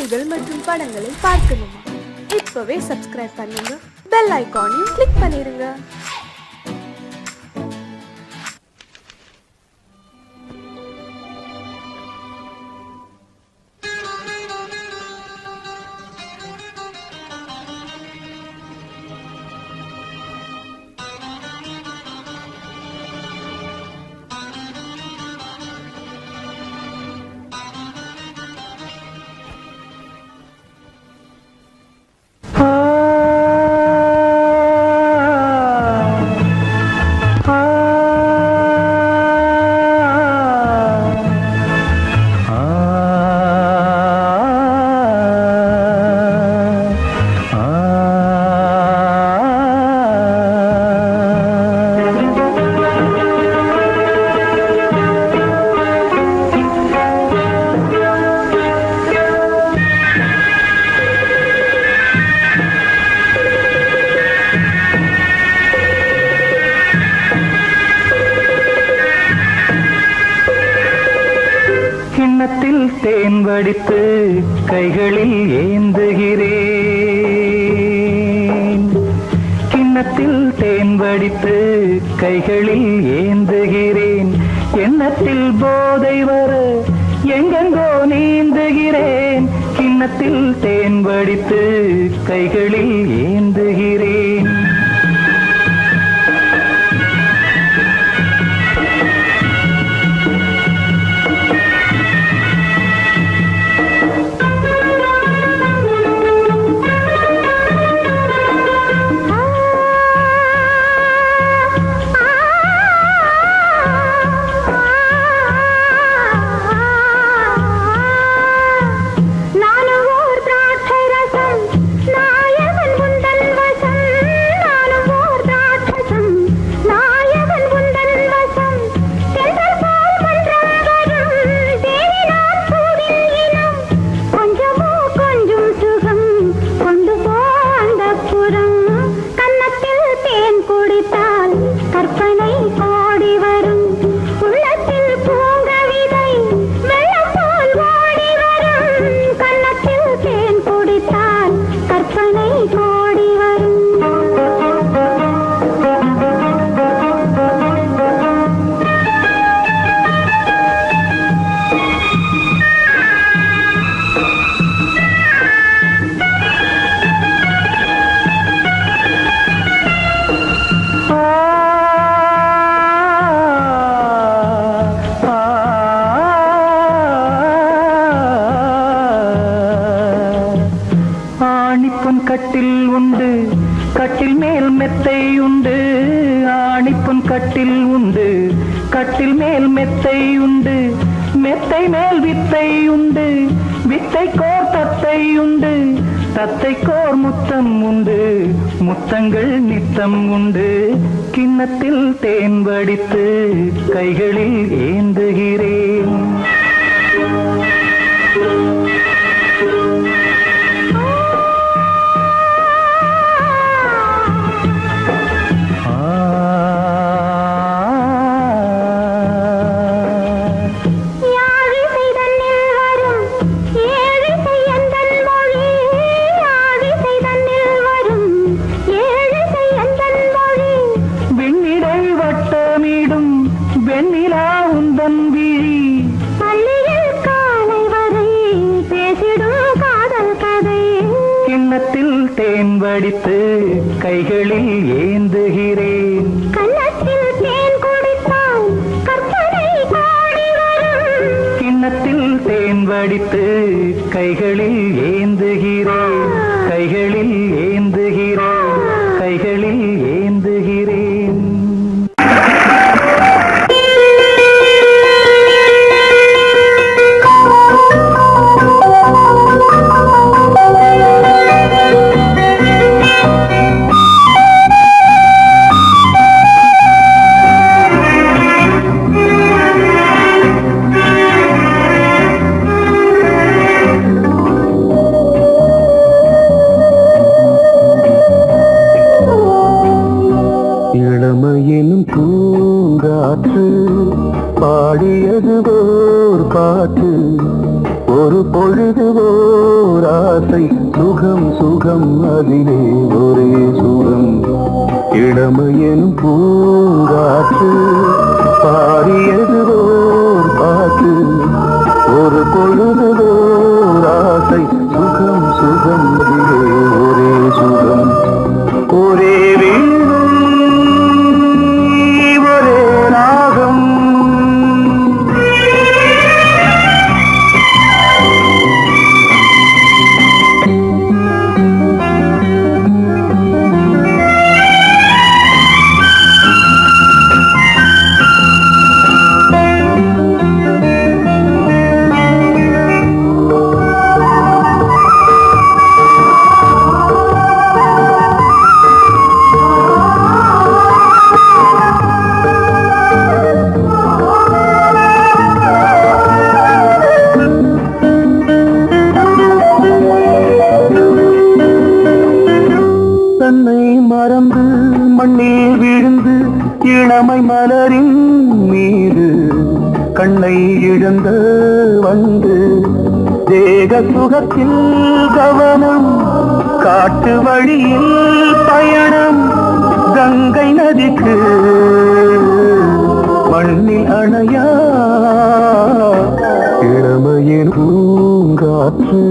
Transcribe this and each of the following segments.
பாடல்கள் மற்றும் படங்களை பார்க்கணுமா? இப்பவே சப்ஸ்கிரைப் பண்ணுங்க, பெல் ஐகானையும் கிளிக் பண்ணிருங்க. தேன் வடித்து கைகளில் ஏந்துகிறேன், கிண்ணத்தில் தேன் வடித்து கைகளில் ஏந்துகிறேன், எண்ணத்தில் போதை வர எங்கெங்கோ நீந்துகிறேன், கிண்ணத்தில் தேன் வடித்து கைகளில் ஏந்துகிறேன். கட்டில் உண்டு, கட்டில் மேல் மெத்தை உண்டு, ஆணிப்பொன் கட்டில் உண்டு, கட்டில் மேல் மெத்தை உண்டு, மெத்தை மேல் வித்தை உண்டு, வித்தை கோர் தத்தை உண்டு, தத்தை கோர் முத்தம் உண்டு, முத்தங்கள் நித்தம் உண்டு, கிண்ணத்தில் தேன் வடித்து கைகளில் ஏந்துகிறேன். தேன் வடித்து கைகளில் ஏந்துகிறேன், கன்னத்தில் தேன் குடித்தால் கற்பனை கோடி வரும், கிண்ணத்தில் தேன் வடித்து கைகளில் ஏந்துகிறேன், கைகளில் ஏந்துகிறேன், கைகளில் ஏந்துகிறேன். ஆசை சுகம் சுகம் அதிலே ஒரே சுகம் இளமையெனும் பூங்காற்று பாடியதுவோர் பாட்டு ஒரு பொழுதுவோர் ஆசை சுகம் சுகம் அதிலே ஒரே சுகம் ஒரே வீணை ஒரே ராகம் தன்னை மறந்து மண்ணில் விழுந்து இளமை மலரின் மீது கண்ணை இழந்த வந்து தேக சுகத்தில் கவனம் காட்டு வழியில் பயணம் கங்கை நதிக்கு மண்ணில் அணையா இளமையின் பூங்காற்று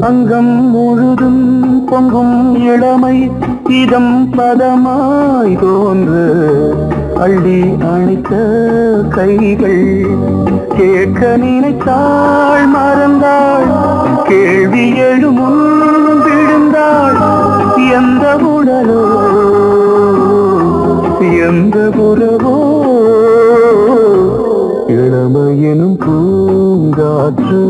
அங்கம் முழுதும் பொங்கும் இளமை இதம் பதமாய் தோன்று அள்ளி அணைத்த கைகள் கேட்க நினைத்தாள் மறந்தாள் கேள்வி எழுமுன் விழுந்தாள் எந்த உடலோ எந்த புறவோ இளமையெனும் பூங்காற்று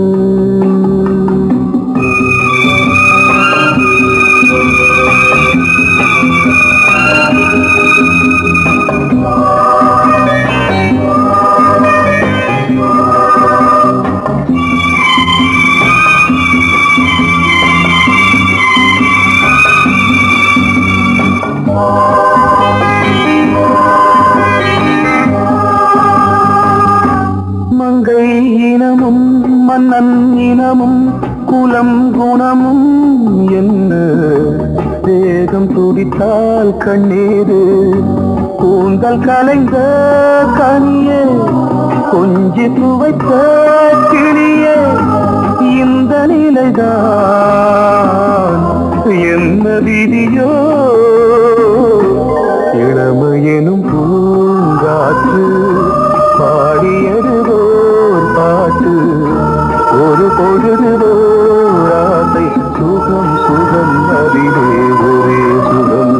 மங்கை இனமும் மன்னன் இனமும் குலம் குணமும் என்ன தேகம் துடித்தால் கண்ணீரு கூந்தல் கலைந்த கனியே கொஞ்சி துவைத்த கிளியே இந்த நிலைதான் என்ன விதியோ இளமையெனும் பூங்காற்று பாடியதுவோர் பாட்டு ஒரு பொழுதுவோர் ஆசை சுகம் சுகம் அதிலே ஒரே சுகம்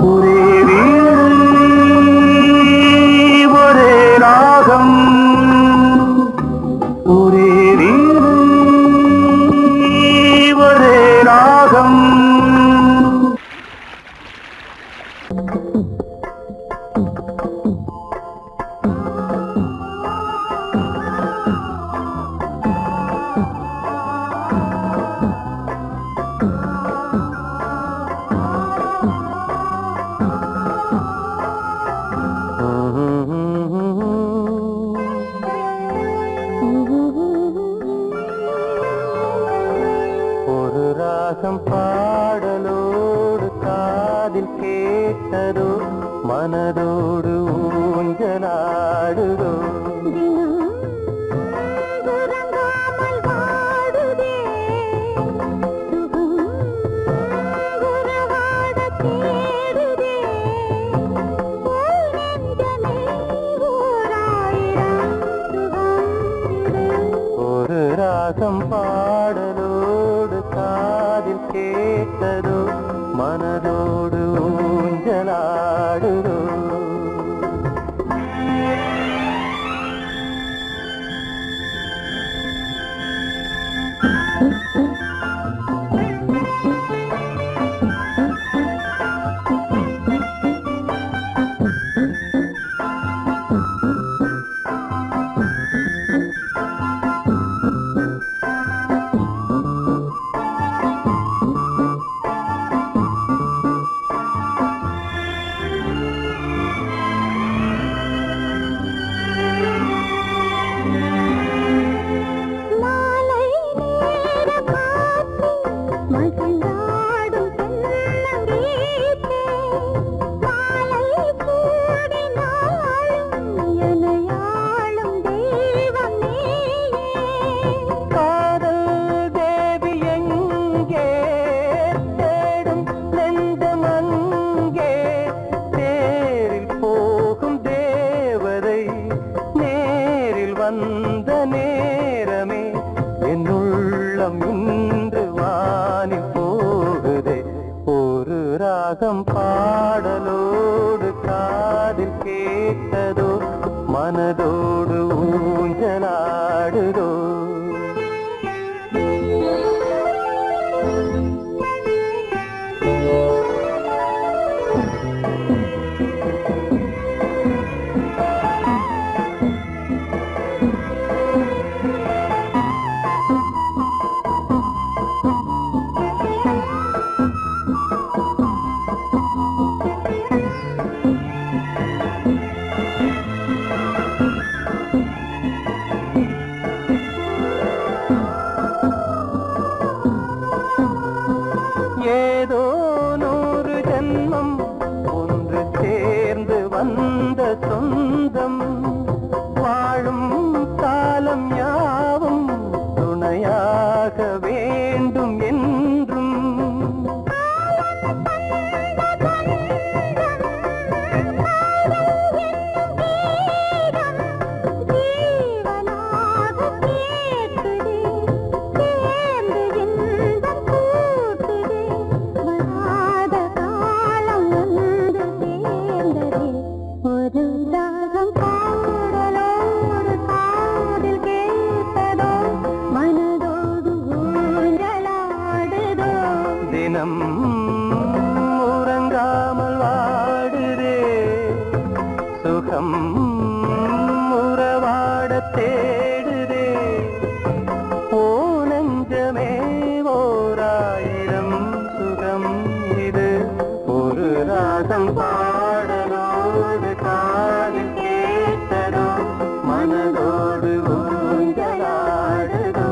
ஒரே வீணை ஒரே ராகம் ஒரே வீணை ஒரே ராகம் ஒரு ராகம் பாடலோடு காதில் கேட்டதோ மனதோடு ஊஞ்சலாடுதோ ஒரு ராகம் பாடலோடு காதில் கேட்டதோ மனதோடு ஊஞ்சலாடுதோ பாடலோடு காதில் கேட்டதோ மனதோடு ஊஞ்சலாடுதோ ஏதோ 100 ஜென்மம் ஒன்று சேர்ந்து வந்த சொந்தம் வாழும் காலம் யாவும் துணையாக வேண்டும் என்றும் தினம் உறங்காமல் வாடுதே சுகம் உறவாட தேடுதே ஓ நெஞ்சமே ஓராயிரம் சுகம் இது ஒரு ராகம் பாடலோடு காதில் கேட்டதோ மனதோடு ஊஞ்சலாடுதோ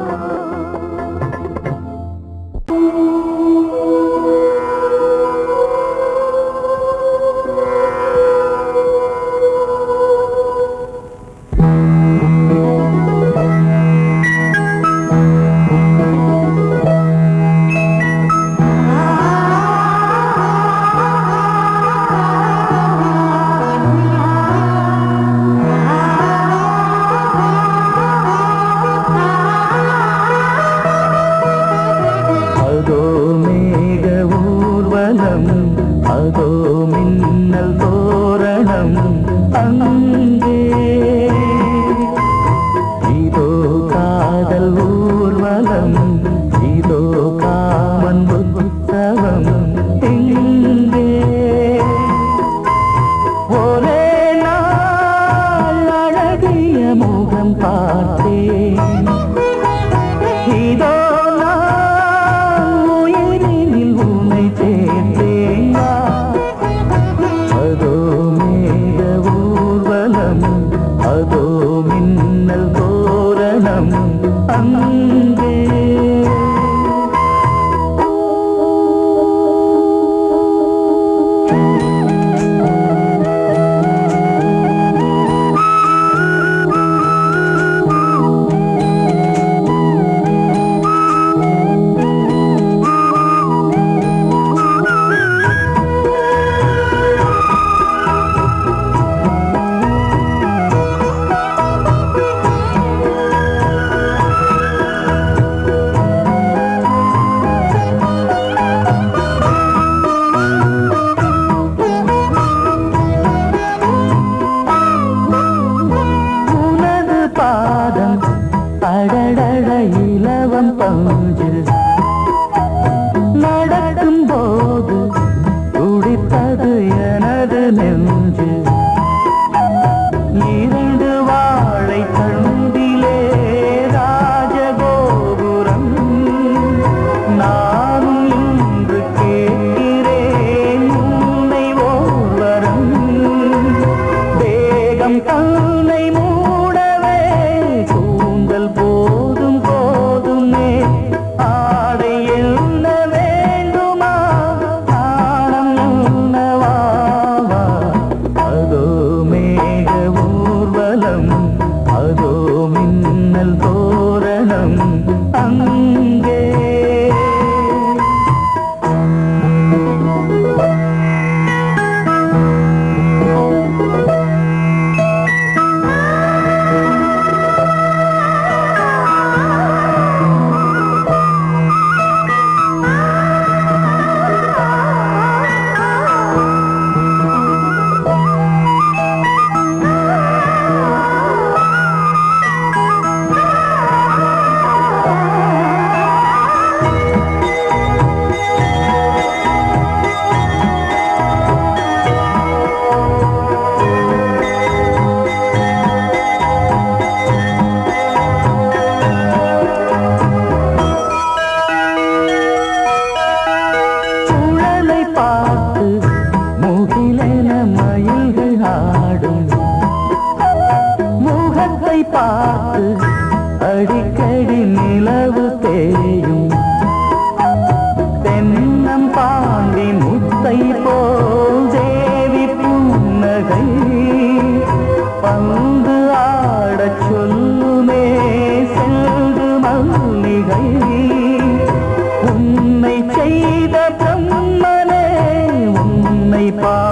அதோ மேக ஊர்வலம் அதோ மின்னல் தோரணம் அங்கே இதோ காதல் ஊர்வலம் இதோ காமன் உற்சவம் இங்கே ஒரே நாள் அழகிய முகம் பார்த்தேன் இதோ அதோ மேக ஊர்வலம் அதோ மின்னல் தோரணம் அங்கே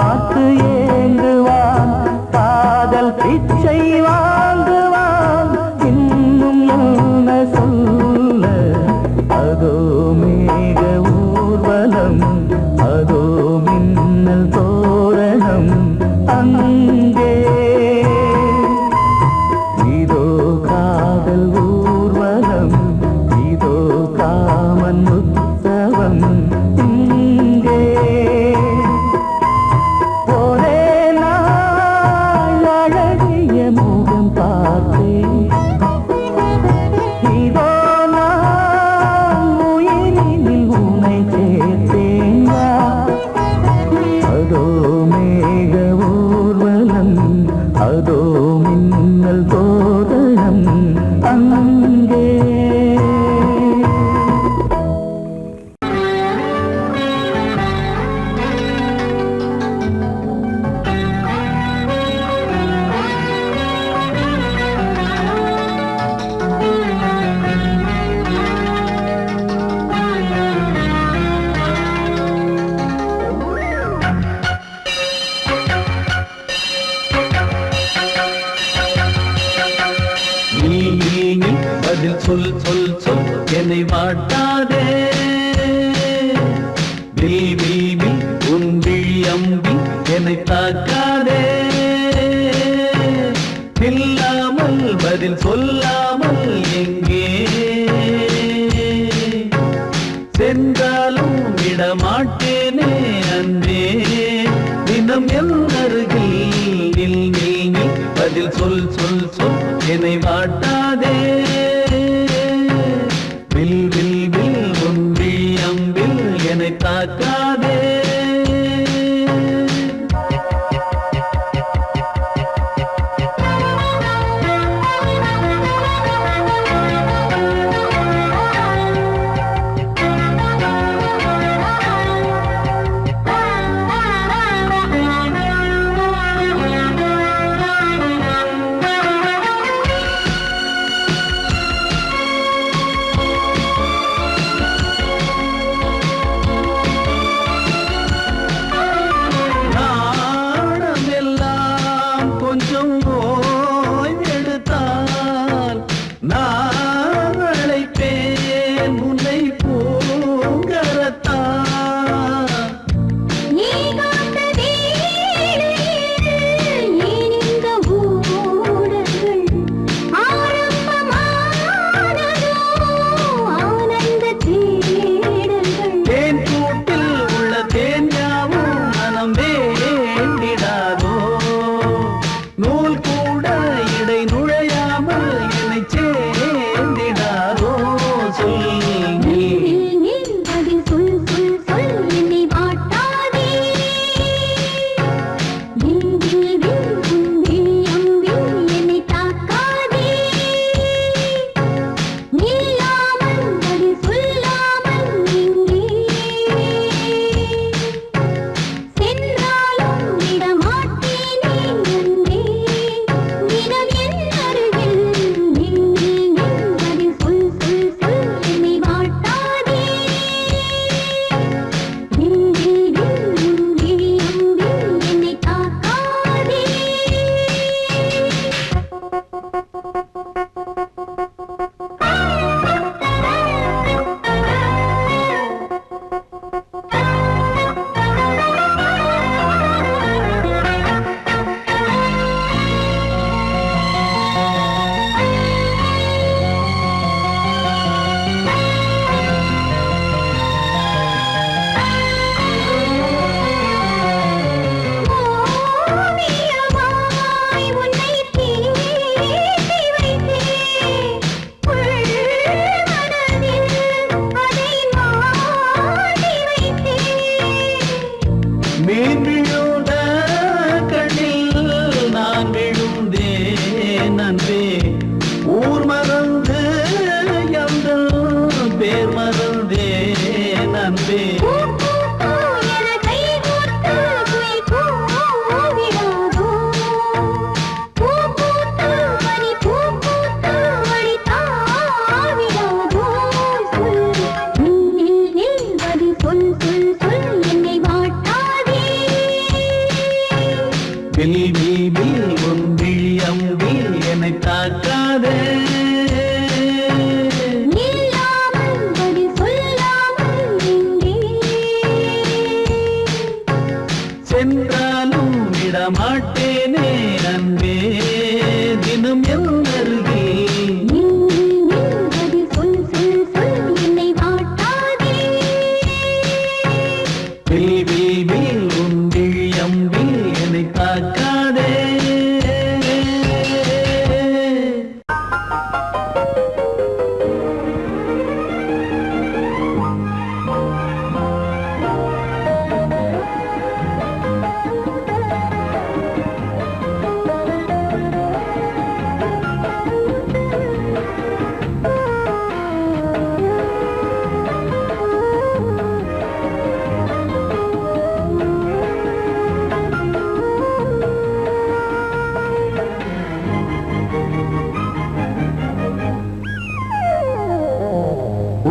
பார்த்து ஏங்குவான், காதல் பிச்சை வாங்குவான். இன்னும் என்ன சொல்ல? அதோ மேக ஊர்வலம், அதோ மின்னல் தோரணம் அங்கே. இதோ காதல் ஊர்வலம், இதோ காமன் உற்சவம் இங்கே. ஒரே நாள் அழகிய முகம் பார்த்தேன், இதோ நான் உயிரினில் உன்னை சேர்த்தேன். அதோ மேக ஊர்வலம், அதோ மின்னல் தோரணம் அங்கே. நீ பதில் சொல் சொல் சொல் என்னை வாட்டாதே. வில் உன் விழி அம்பி என்னை தாக்காதே. இல்லாமல் பதில் சொல்லாமல் எங்கே சென்றாலும் விடமாட்டேனே அன்பே. தினம் என் அருகில் நில் நில் நில், பதில் சொல் சொல் சொல் என்னை வாட்டாதே. வில் வில் வில் உன் விழி அம்பில் என்னை தாக்காதே. வில் வில் வில் உன் விழி அம்பில் என்னை தாக்காதே. நில்லாமல் பதில் சொல்லாமல் எங்கே சென்றாலும் விடமாட்டேனே அன்பே தினம் என் அருகில். பதில் சொல் சொல் சொல் என்னை வாட்டாதே. வில் வில் வில் உன் விழி அம்பில் என்னை தாக்காதே.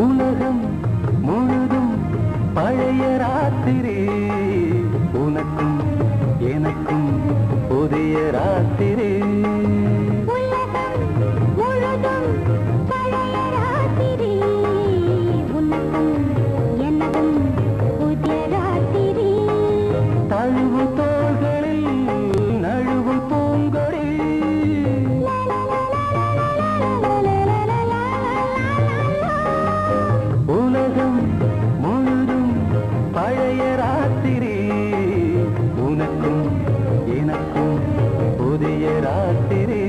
உலகம் முழுதும் பழைய ராத்திரி, உனக்கும் எனக்கும் புதிய ராத்திரி. உலகம் முழுதும் பழைய ராத்திரி, உனக்கும் எனக்கும் புதிய ராத்திரி. தழுவு தோள்களில் நழுவும் பூங்கொடி, உலகம் முழுதும் பழைய ராத்திரி, உனக்கும் எனக்கும் புதிய ராத்திரி.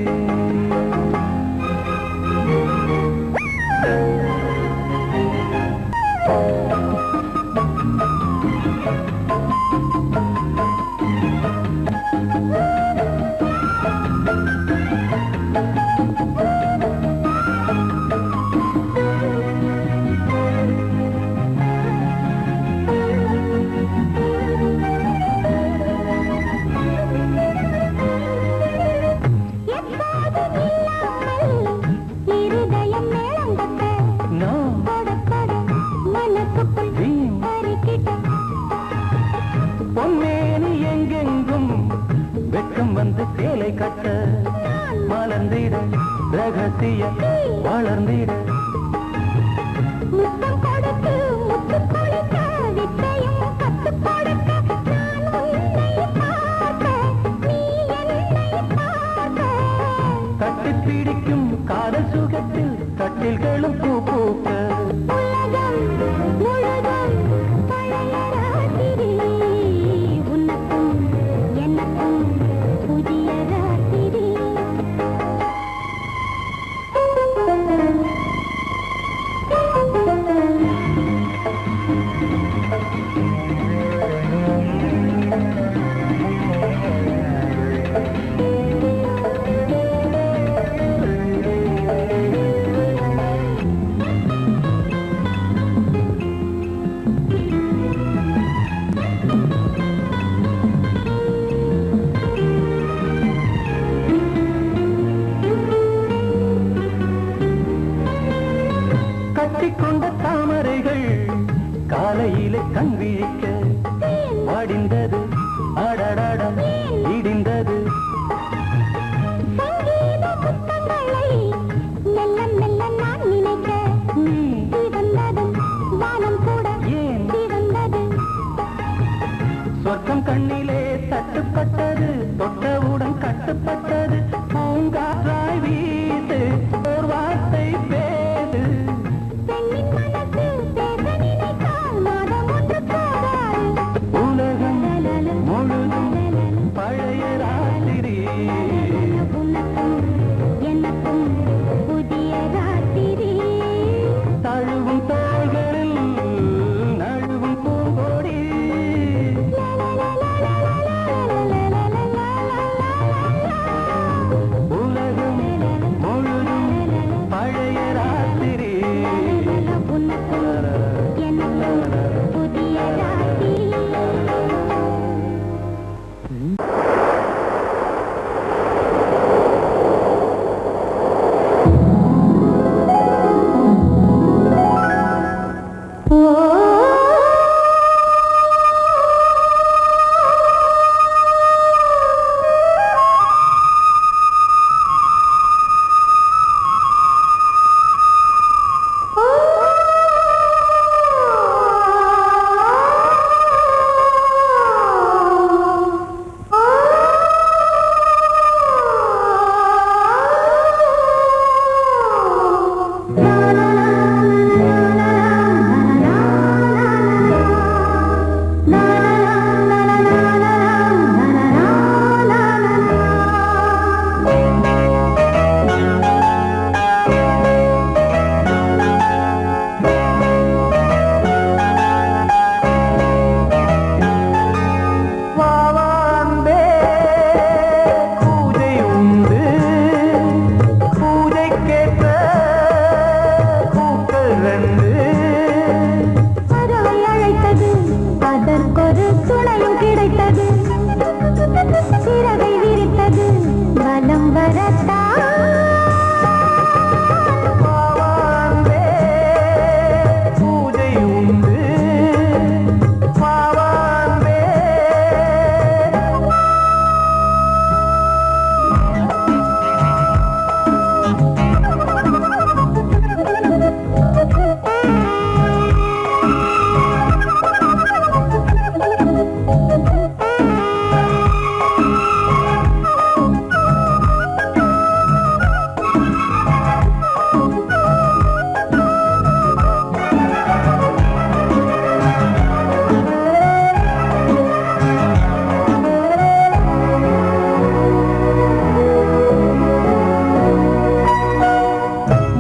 இருதயம் மேளங்கட்ட நான் படப்பட மனசுக்குள் வீண் கருக்கிட்ட பொன்மேனி எங்கெங்கும் வெட்கம் வந்து சேலை கட்ட, மலர்ந்திட ரகசிய வளர்ந்திட, முத்தம் கொடுத்து முத்து கொடுக்க வித்தையும் கத்து கொடுக்க நான் உன்னை பார்க்க நீ என்னை பார்க்க கட்டிப் பிடிக்கும் காதல் சுகத்தில் கட்டில்களும் பூ பூக்க. உலகம் முழுதும் பழைய ராத்திரி, உனக்கும் எனக்கும் புதிய ராத்திரி. கட்டிக்கொண்ட தாமரைகள் காலையிலே கண் விழிக்க, வாடிந்தது அடடடம் இடிந்தது. சங்கீத முத்தங்களை மெல்ல மெல்ல நான் நினைக்க நீ சிவந்ததும் வானம் கூட ஏன் சிவந்தது. சொர்க்கம் கண்ணிலே தட்டுப்பட்டது, தொட்டவுடன் கட்டுப்பட்டது. பூங்காற்றாய் வீசு, ஓர் வார்த்தை பேசு. பெண்ணின் மனசு பேச நினைத்தால் மாதம் ஒன்று போதாது. உலகம் முழுதும் பழைய ராத்திரி, உனக்கும் எனக்கும் புதிய ராத்திரி. தழுவும் தோள்களில் நழுவும் பூங்கொடி. உலகம் முழுதும் பழைய ராத்திரி, உனக்கும் எனக்கும் புதிய ராத்திரி. பூஜை உண்டு பூஜைக்கேற்ற பூக்கள் ரெண்டு பறவை அழைத்தது அதற்கொரு துணையும் கிடைத்தது சிறகை விரித்தது வலம் வரத்தான் பாவாண்டே பூஜை உண்டு பாவாண்டே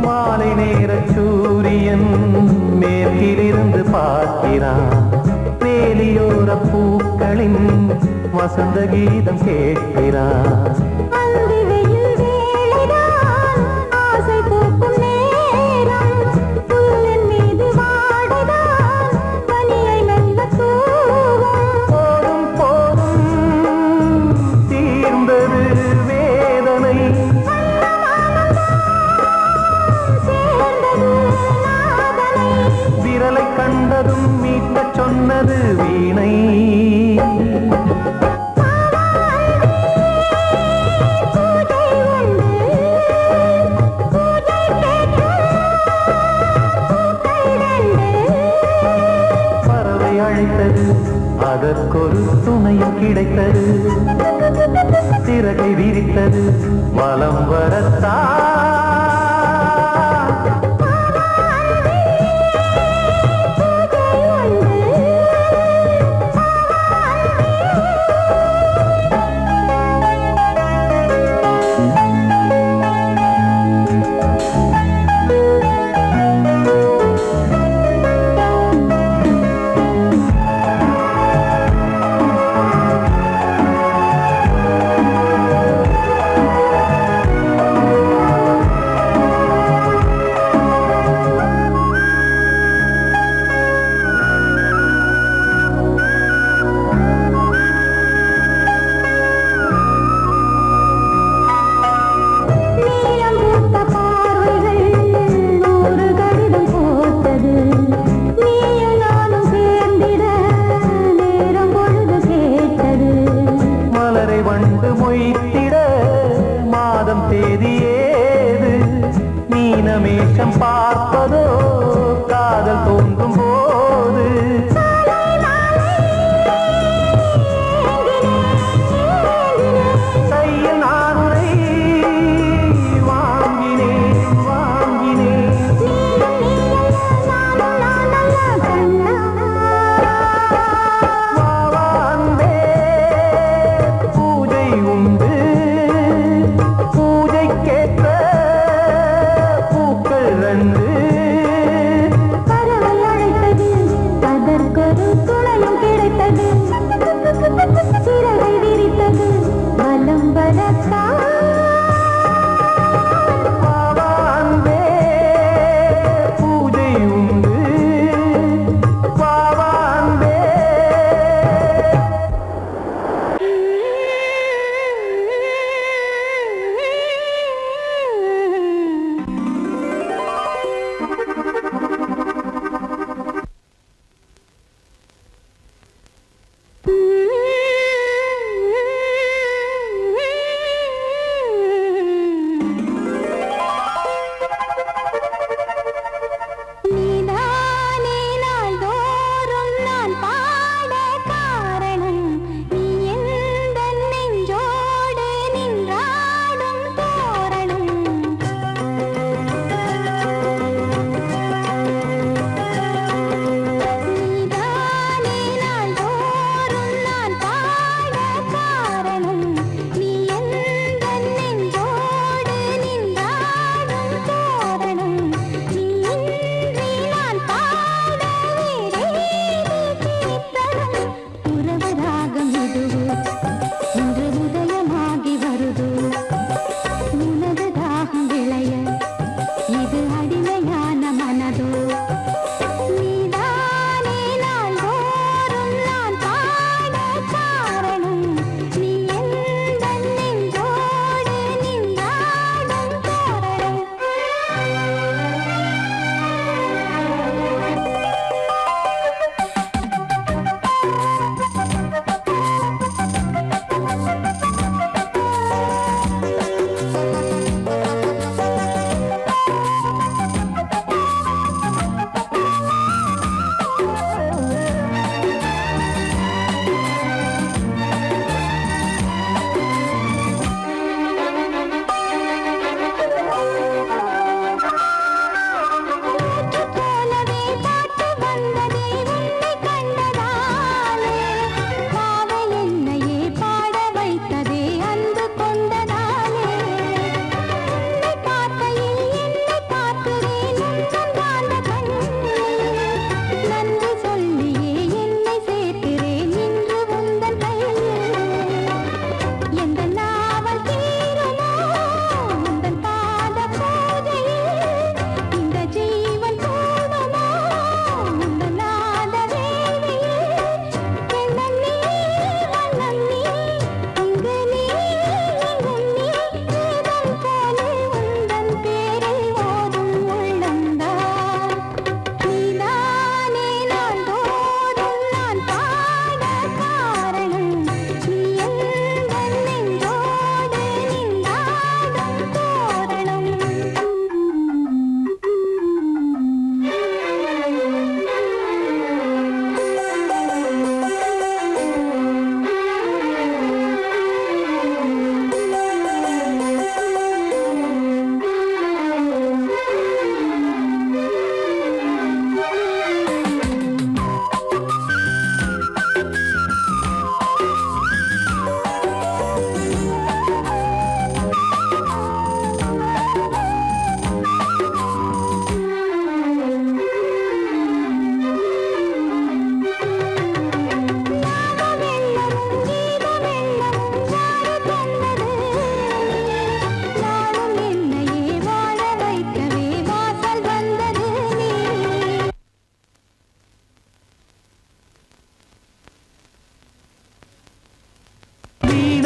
மாலை நேர சூரியன் மேற்கிலிருந்து பார்க்கிறான் வேலியோர பூக்களின் வசந்த கீதம் கேட்கிறான் அந்தி வெயில் வேளைதான் ஆசை பூக்கும் நேரம் புல்லின் மீது வாடைதான் பனியை மெல்ல தூவும் போதும் போதும் தீர்ந்தது வேதனை சேர்ந்தது நாதனை விரலை கண்டதும் மீட்கச் சொன்னது வீணை பூஜை உண்டு பூஜை பூக்கள் ரெண்டு பறவை அழைத்தது அதற்கொரு துணையும் கிடைத்தது சிறகை விரித்தது வலம் வரத்தான்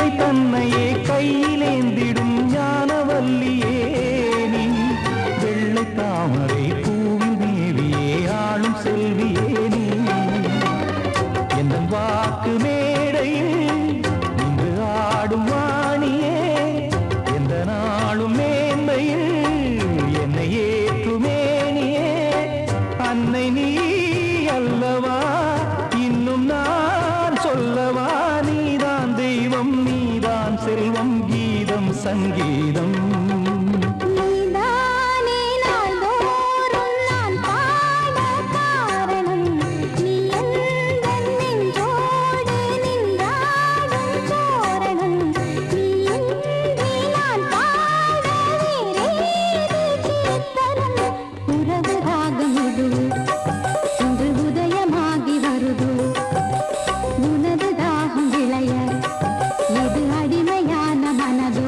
விதியை தன்னையே கையிலேந்திடும் ஞானவல்லியே நீ வெள்ளை தாமரை பூவில் மேவியே ஆளும் செல்வியே நீ என் வாக்கு மேடையில் நின்று ஆடும் வாணியே எந்த நாளும் மேன்மையில் என்னை ஏற்றுமேனியே அன்னை நீ அல்லவா இன்னும் நான் சொல்லவா நீதான் தெய்வம் நீதான் செல்வம் கீதம் சங்கீதம் நீதானே நாள்தோறும் நான் பாட காரணம் நீ எந்தன் நெஞ்சோடு நின்றாடும் தோரணம் நீ இன்றி நான் பாட வேறேது கீர்த்தனம் உறவு ராகம் இது இன்று உதயமாகி வருது உனது தாகம் விளைய இது அடிமையான மனதோ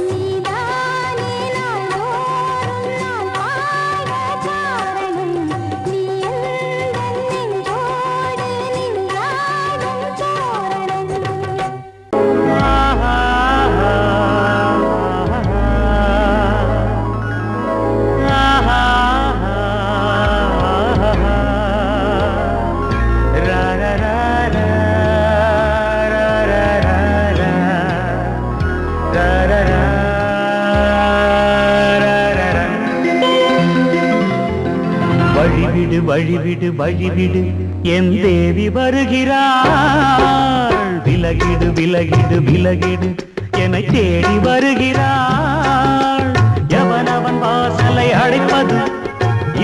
நீதானே நாள்தோறும் நான் பாட காரணம் நீ எந்தன் நெஞ்சோடு நின்றாடும் தோரணம் வழிவிடு வழிவிடு வழிவிடு என் தேவி வருகிறாள் விலகிடு விலகிடு விலகிடு என்னை தேடி வருகிறாள் எவனவன் வாசலை அடைப்பது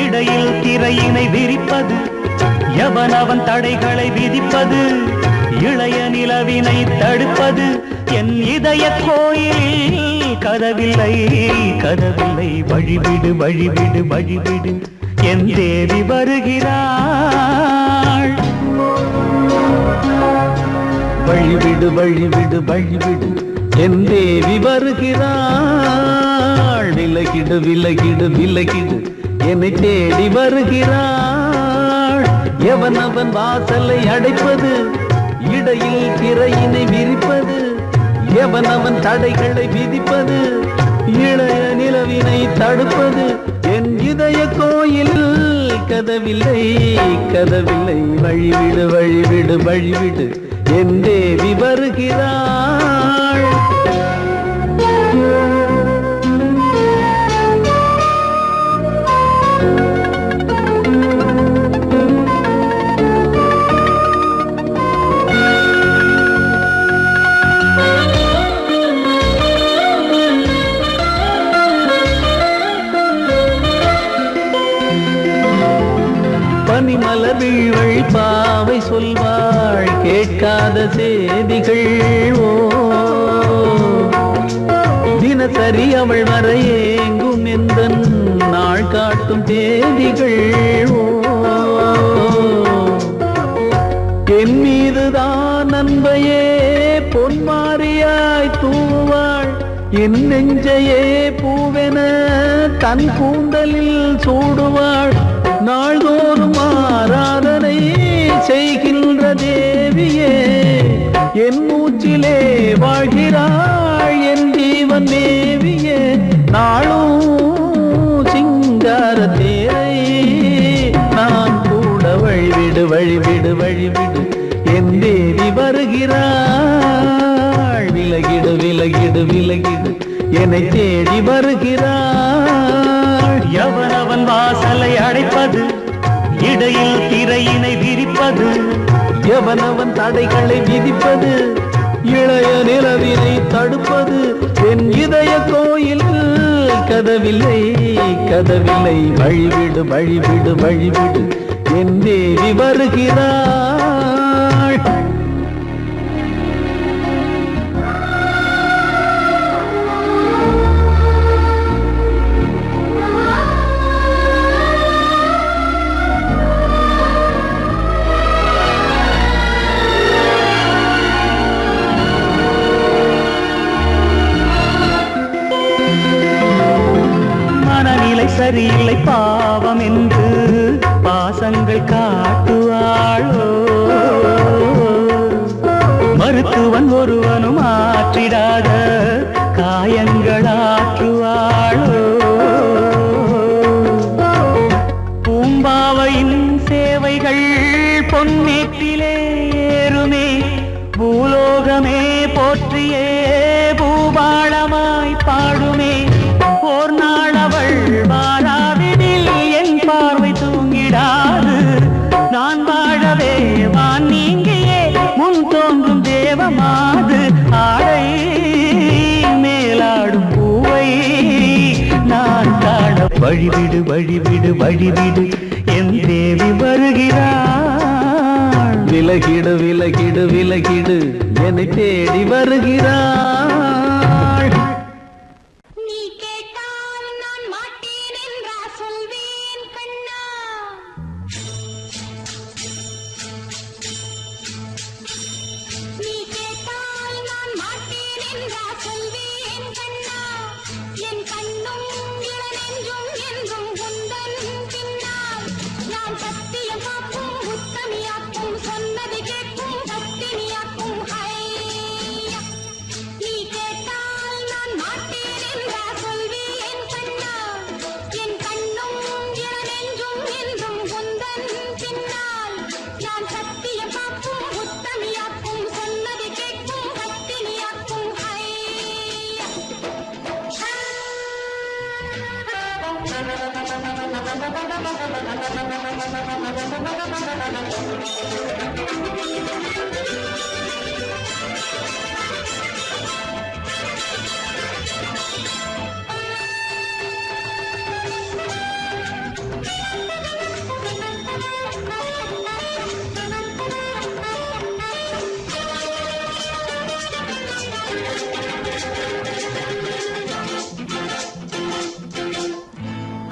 இடையில் திரையினை விரிப்பது எவனவன் தடைகளை விதிப்பது இளைய நிலவினை தடுப்பது என் இதய கோயிலில் கதவில்லை கதவில்லை வழிவிடு வழிவிடு வழிவிடு என் தேவி வருகிறாள் வழிவிடு வழிவிடு வழிவிடு என் தேவி வருகிறாள் விலகிடு விலகிடு விலகிடு என்னை தேடி வருகிறாள் எவனவன் வாசலை அடைப்பது இடையில் திரையினை விரிப்பது எவனவன் தடைகளை விதிப்பது இளைய நிலவினை தடுப்பது என் இதய கோயில் கதவில்லை கதவில்லை வழிவிடு வழிவிடு வழிவிடு என் தேவி வருகிறாள் பனிமலர் வீழ்வழி பாவை சொல்வாள் கேட்காத செய்திகள் ஓ தினசரி அவள் வர ஏங்கும் எந்த நாள் காட்டும் தேதிகள் ஓ என் மீதுதான் அன்பையே பொன்மாரியாய் தூவாள் என் நெஞ்சையே பூவென தன் கூந்தலில் சூடுவாள் நாள்தோறும் ஆராதனை செய்கின்ற தேவியே என் மூச்சிலே வாழ்கிறாள் என் ஜீவன் தேவியே நாளும் சிங்கார தேரை நான் கூட வழிவிடு வழிவிடு வழிவிடு என் தேவி வருகிறாள் விலகிடு விலகிடு விலகிடு என்னை தேடி வருகிறாள் எவனவன் வாசலை அடைப்பது இடையில் திரையினை விரிப்பது எவனவன் தடைகளை விதிப்பது இளைய நிலவினை தடுப்பது என் இதய கோயில் கதவில்லை கதவில்லை வழிவிடு வழிவிடு வழிவிடு என் தேவி வருகிறாள் சரியில்லை பாவம் என்று பாசங்கள் காட்டுவாளோ மருத்துவன் ஒருவனும் ஆற்றிடாத காயங்களாற்றுவாளோ பூம்பாவையின் சேவைகள் பொன்னேற்றிலே ஏறுமே பூலோகமே போற்றியே பூபாளமாய் பாடுமே ஓர் நாள் அவள் வாராவிடில் என் பார்வை தூங்கிடாது நான் வாழவே வான் நீங்கியே முன் தோன்றும் தேவமாது ஆடை மேலாடும் பூவை நான் காண வழிவிடு வழிவிடு வழிவிடு என் தேவி வருகிறாள் விலகிடு விலகிடு விலகிடு என்னை தேடி வருகிறாள் நீ கேட்டால் நான் மாட்டேன் என்றா சொல்வேன் கண்ணா நீ கேட்டால் நான் மாட்டேன் என்றா சொல்வேன் கண்ணா என் கண்ணும் இளநெஞ்சும் என்றும் உந்தன் பின்னால் நான் சத்தியம் காக்கும் உத்தமியாக்கும் சொன்னது கேட்கும் பத்தினியாக்கும் ஹையா நீ கேட்டால் நான் மாட்டேன் என்றா சொல்வேன் கண்ணா என் கண்ணும் இளநெஞ்சும் என்றும் உந்தன் பின்னால் நான் சத்தியம் காக்கும் உத்தமியாக்கும் சொன்னது கேட்கும் பத்தினியாக்கும் ஹையா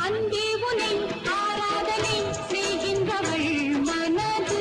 அன்பே உனை ஆராதனை செய்கின்றவள் மனது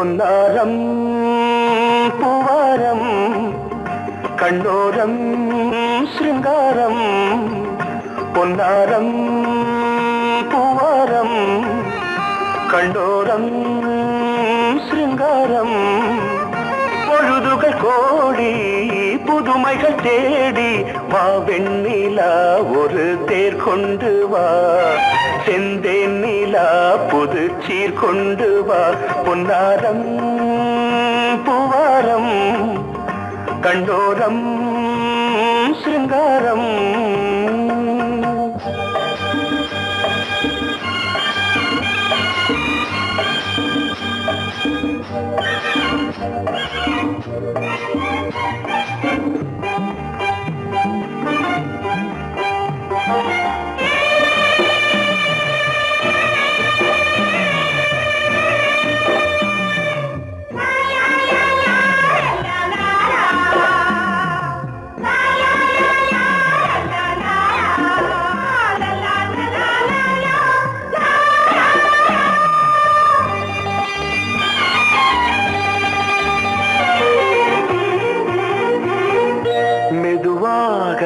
பொன்னாரம் பூவாரம் கண்ணோரம் சிருங்காரம் பொன்னாரம் பூவாரம் கண்டோரம் சிருங்காரம் பொழுதுகள் கோடி புதுமைகள் தேடி வா வெண்ணிலா ஒரு தேர் கொண்டு வா செந்தேன் நிலா புது சீர் கொண்டு வா பொன்னாரம் பூவாரம் கண்டோரம் சிருங்காரம்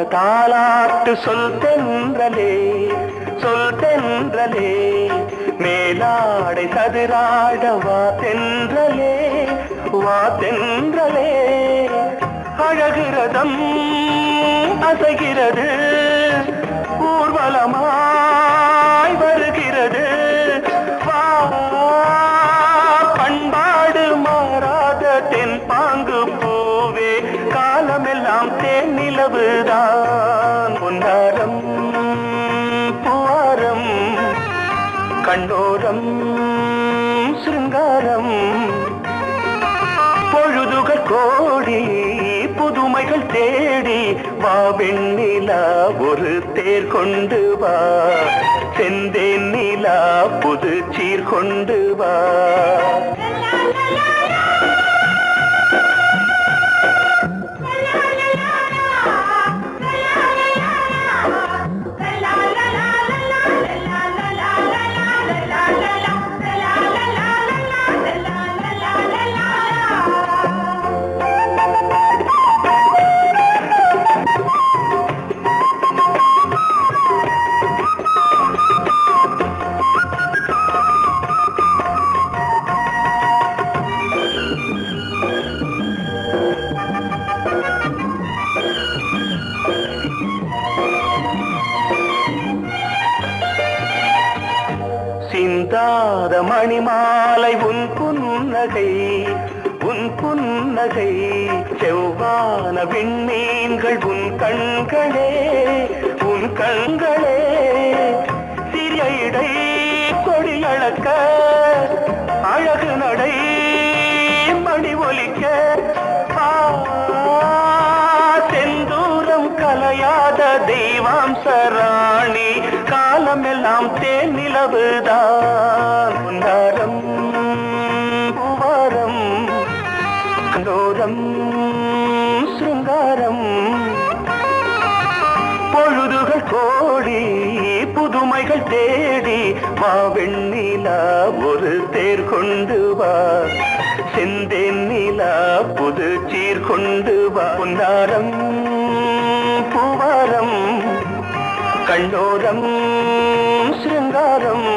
தாலாட்டு சொல் தென்றலே சொல் தென்றலே மேலாடை சதுராட வா தென்றலே வா தென்றலே அழகிறதம் அசைகிறது ஊர்வலமாய் வருகிறது வா பண்பாடு மாறாத தென் பாங்கு பூவே காலமெல்லாம் தேன் நிலவுதான் பொன்னாரம் பூவாரம் கண்ணோரம் சிருங்காரம் பொழுதுகள் கோடி புதுமைகள் தேடி வா வெண்ணிலா ஒரு தேர் கொண்டு வா செந்தேன் நிலா புது சீர் கொண்டு வா சிந்தாத மணிமாலை உன் புன்னகை உன் புன்னகை செவ்வான விண்மீன்கள் உன் கண்களே உன் கண்களே சிறிய இடை கொடியளக்க அழகு நடை மணி ஒலிக்க செந்தூரம் கலையாத தெய்வாம்சராணி காலமெல்லாம் தேன் நிலவுதான் பொன்னாரம் பூவாரம் கண்டோரம் சிருங்காரம் பொழுதுகள் கோடி புதுமைகள் தேடி வா வெண்ணிலா ஒரு தேர் கொண்டு வா செந்தேன் நிலா புது சீர் கொண்டு வா பொன்னாரம் பூவாரம் கண்டோரம் சிருங்காரம்